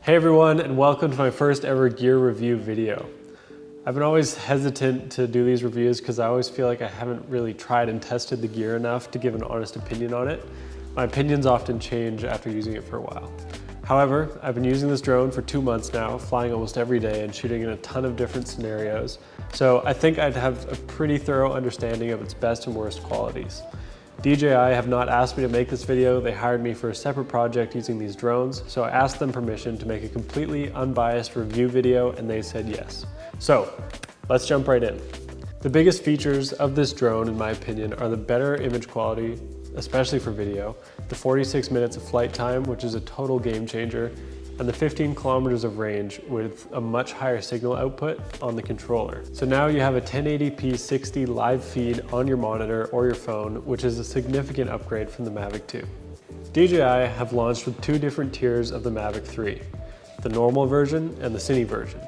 Hey everyone, and welcome to my first ever gear review video. I've been always hesitant to do these reviews because I always feel like I haven't really tried and tested the gear enough to give an honest opinion on it. My opinions often change after using it for a while. However, I've been using this drone for 2 months now, flying almost every day and shooting in a ton of different scenarios. So I think I'd have a pretty thorough understanding of its best and worst qualities. DJI have not asked me to make this video. They hired me for a separate project using these drones, so I asked them permission to make a completely unbiased review video and they said yes. So let's jump right in. The biggest features of this drone, in my opinion, are the better image quality, especially for video, the 46 minutes of flight time, which is a total game changer, and the 15 kilometers of range with a much higher signal output on the controller. So now you have a 1080p 60 live feed on your monitor or your phone, which is a significant upgrade from the Mavic 2. DJI have launched with 2 different tiers of the Mavic 3, the normal version and the Cine version.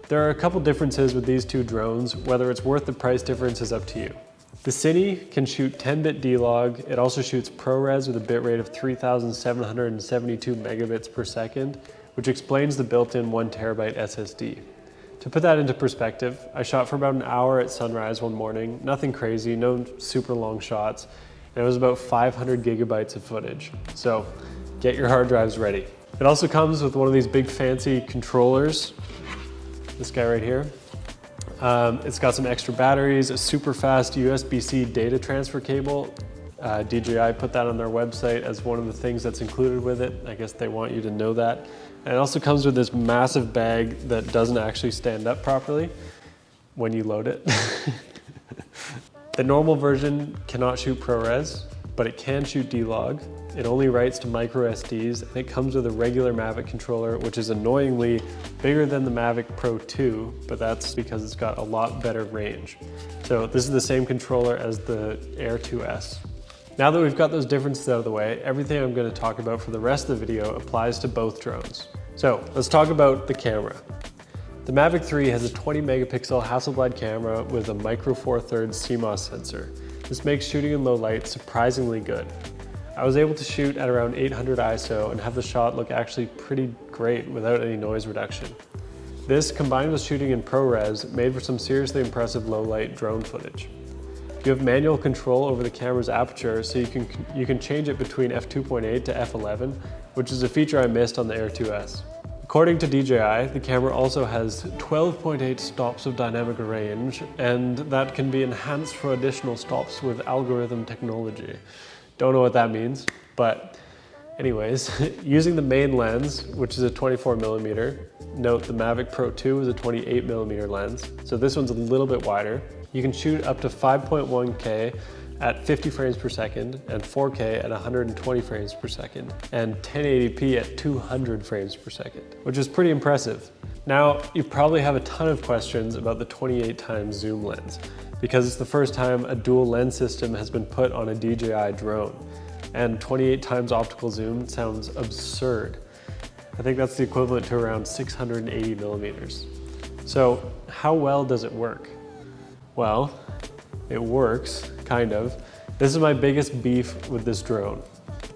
There are a couple differences with these 2 drones. Whether it's worth the price difference is up to you. The Cine can shoot 10-bit D-Log. It also shoots ProRes with a bitrate of 3,772 megabits per second, which explains the built-in 1 terabyte SSD. To put that into perspective, I shot for about an hour at sunrise one morning, nothing crazy, no super long shots, and it was about 500 gigabytes of footage. So get your hard drives ready. It also comes with one of these big fancy controllers, this guy right here. It's got some extra batteries, a super fast USB-C data transfer cable. DJI put that on their website as one of the things that's included with it. I guess they want you to know that. And it also comes with this massive bag that doesn't actually stand up properly when you load it. The normal version cannot shoot ProRes, but it can shoot D-Log. It only writes to micro SDs, and it comes with a regular Mavic controller, which is annoyingly bigger than the Mavic Pro 2, but that's because it's got a lot better range. So this is the same controller as the Air 2S. Now that we've got those differences out of the way, everything I'm going to talk about for the rest of the video applies to both drones. So let's talk about the camera. The Mavic 3 has a 20 megapixel Hasselblad camera with a micro Four Thirds CMOS sensor. This makes shooting in low light surprisingly good. I was able to shoot at around 800 ISO and have the shot look actually pretty great without any noise reduction. This, combined with shooting in ProRes, made for some seriously impressive low light drone footage. You have manual control over the camera's aperture, so you can change it between f2.8 to f11, which is a feature I missed on the Air 2S. According to DJI, the camera also has 12.8 stops of dynamic range, and that can be enhanced for additional stops with algorithm technology. Don't know what that means, but anyways, using the main lens, which is a 24mm, note the Mavic Pro 2 is a 28mm lens, so this one's a little bit wider. You can shoot up to 5.1K at 50 frames per second and 4K at 120 frames per second and 1080p at 200 frames per second, which is pretty impressive. Now, you probably have a ton of questions about the 28x zoom lens because it's the first time a dual lens system has been put on a DJI drone, and 28x optical zoom sounds absurd. I think that's the equivalent to around 680 millimeters. So how well does it work? Well, it works, kind of. This is my biggest beef with this drone.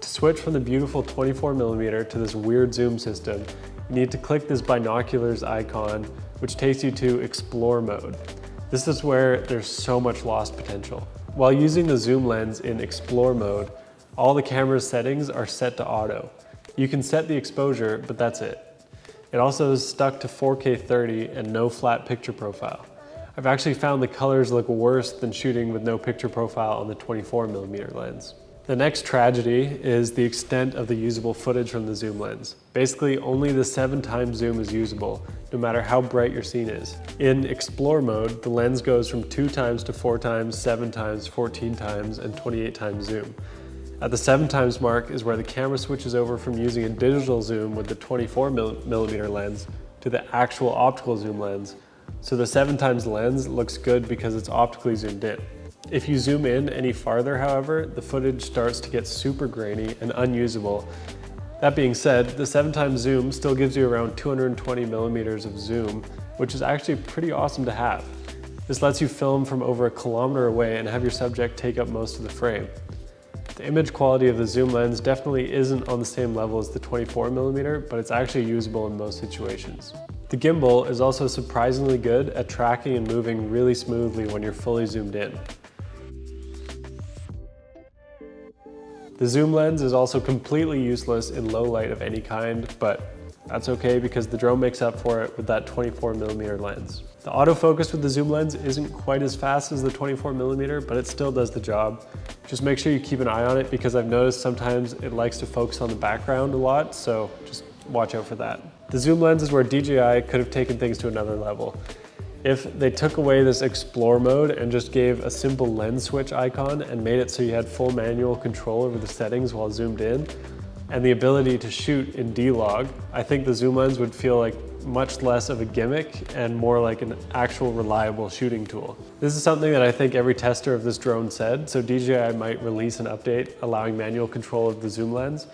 To switch from the beautiful 24mm to this weird zoom system, you need to click this binoculars icon, which takes you to explore mode. This is where there's so much lost potential. While using the zoom lens in explore mode, all the camera's settings are set to auto. You can set the exposure, but that's it. It also is stuck to 4K 30 and no flat picture profile. I've actually found the colors look worse than shooting with no picture profile on the 24mm lens. The next tragedy is the extent of the usable footage from the zoom lens. Basically, only the 7x zoom is usable, no matter how bright your scene is. In explore mode, the lens goes from 2x to 4x, 7x, 14x, and 28x zoom. At the 7x mark is where the camera switches over from using a digital zoom with the 24mm lens to the actual optical zoom lens. So the 7x lens looks good because it's optically zoomed in. If you zoom in any farther, however, the footage starts to get super grainy and unusable. That being said, the 7x zoom still gives you around 220 millimeters of zoom, which is actually pretty awesome to have. This lets you film from over 1 kilometer away and have your subject take up most of the frame. The image quality of the zoom lens definitely isn't on the same level as the 24mm, but it's actually usable in most situations. The gimbal is also surprisingly good at tracking and moving really smoothly when you're fully zoomed in. The zoom lens is also completely useless in low light of any kind, but that's okay because the drone makes up for it with that 24mm lens. The autofocus with the zoom lens isn't quite as fast as the 24mm, but it still does the job. Just make sure you keep an eye on it because I've noticed sometimes it likes to focus on the background a lot, so just watch out for that. The zoom lens is where DJI could have taken things to another level. If they took away this explore mode and just gave a simple lens switch icon and made it so you had full manual control over the settings while zoomed in, and the ability to shoot in D-Log, I think the zoom lens would feel like much less of a gimmick and more like an actual reliable shooting tool. This is something that I think every tester of this drone said, so DJI might release an update allowing manual control of the zoom lens,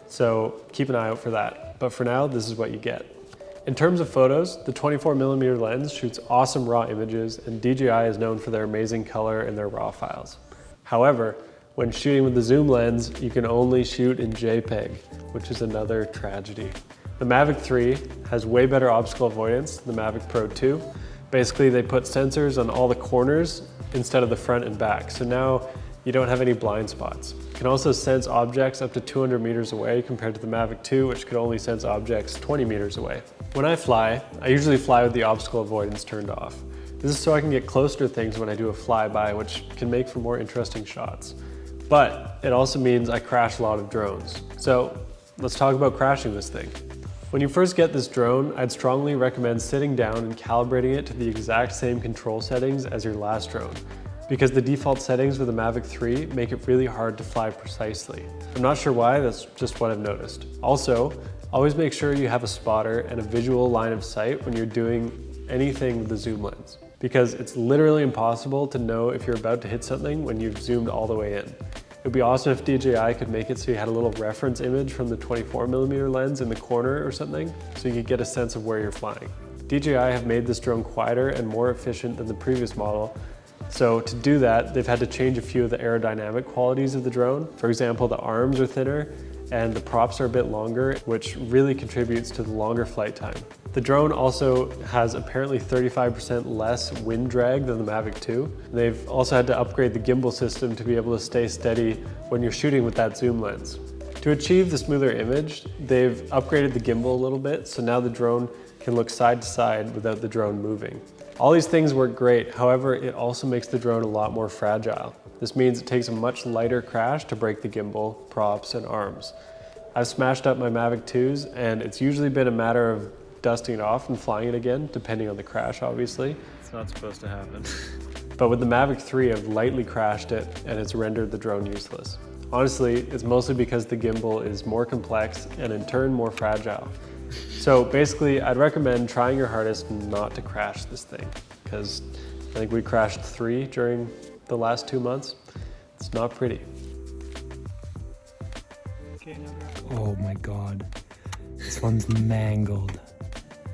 so keep an eye out for that. But for now, this is what you get. In terms of photos, the 24mm lens shoots awesome raw images, and DJI is known for their amazing color and their raw files. However, when shooting with the zoom lens, you can only shoot in JPEG, which is another tragedy. The Mavic 3 has way better obstacle avoidance than the Mavic Pro 2. Basically, they put sensors on all the corners instead of the front and back, so now you don't have any blind spots. You can also sense objects up to 200 meters away compared to the Mavic 2, which could only sense objects 20 meters away. When I fly, I usually fly with the obstacle avoidance turned off. This is so I can get closer to things when I do a flyby, which can make for more interesting shots. But it also means I crash a lot of drones. So let's talk about crashing this thing. When you first get this drone, I'd strongly recommend sitting down and calibrating it to the exact same control settings as your last drone, because the default settings with the Mavic 3 make it really hard to fly precisely. I'm not sure why, that's just what I've noticed. Also, always make sure you have a spotter and a visual line of sight when you're doing anything with the zoom lens, because it's literally impossible to know if you're about to hit something when you've zoomed all the way in. It would be awesome if DJI could make it so you had a little reference image from the 24mm lens in the corner or something, so you could get a sense of where you're flying. DJI have made this drone quieter and more efficient than the previous model, so to do that, they've had to change a few of the aerodynamic qualities of the drone. For example, the arms are thinner and the props are a bit longer, which really contributes to the longer flight time. The drone also has apparently 35% less wind drag than the Mavic 2. They've also had to upgrade the gimbal system to be able to stay steady when you're shooting with that zoom lens. To achieve the smoother image, they've upgraded the gimbal a little bit, so now the drone can look side to side without the drone moving. All these things work great, however, it also makes the drone a lot more fragile. This means it takes a much lighter crash to break the gimbal, props, and arms. I've smashed up my Mavic 2s, and it's usually been a matter of dusting it off and flying it again, depending on the crash, obviously. It's not supposed to happen. But with the Mavic 3, I've lightly crashed it, and it's rendered the drone useless. Honestly, it's mostly because the gimbal is more complex and in turn more fragile. So basically, I'd recommend trying your hardest not to crash this thing, because I think we crashed 3 during the last 2 months. It's not pretty. Oh my God, this one's mangled.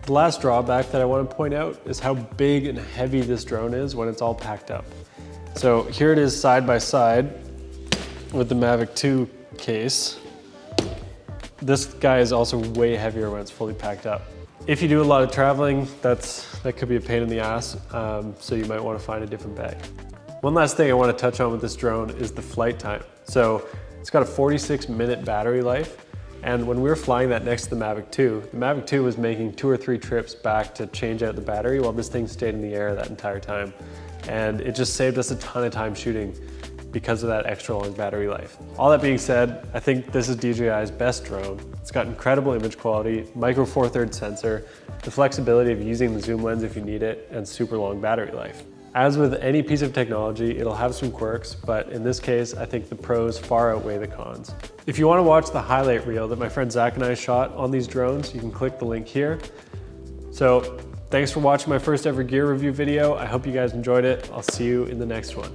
The last drawback that I want to point out is how big and heavy this drone is when it's all packed up. So here it is side by side with the Mavic 2 case. This guy is also way heavier when it's fully packed up. If you do a lot of traveling, that could be a pain in the ass, so you might want to find a different bag. One last thing I want to touch on with this drone is the flight time. So it's got a 46-minute battery life, and when we were flying that next to the Mavic 2 was making 2 or 3 trips back to change out the battery while this thing stayed in the air that entire time. And it just saved us a ton of time shooting because of that extra long battery life. All that being said, I think this is DJI's best drone. It's got incredible image quality, micro 4/3 sensor, the flexibility of using the zoom lens if you need it, and super long battery life. As with any piece of technology, it'll have some quirks, but in this case, I think the pros far outweigh the cons. If you want to watch the highlight reel that my friend Zach and I shot on these drones, you can click the link here. So thanks for watching my first ever gear review video. I hope you guys enjoyed it. I'll see you in the next one.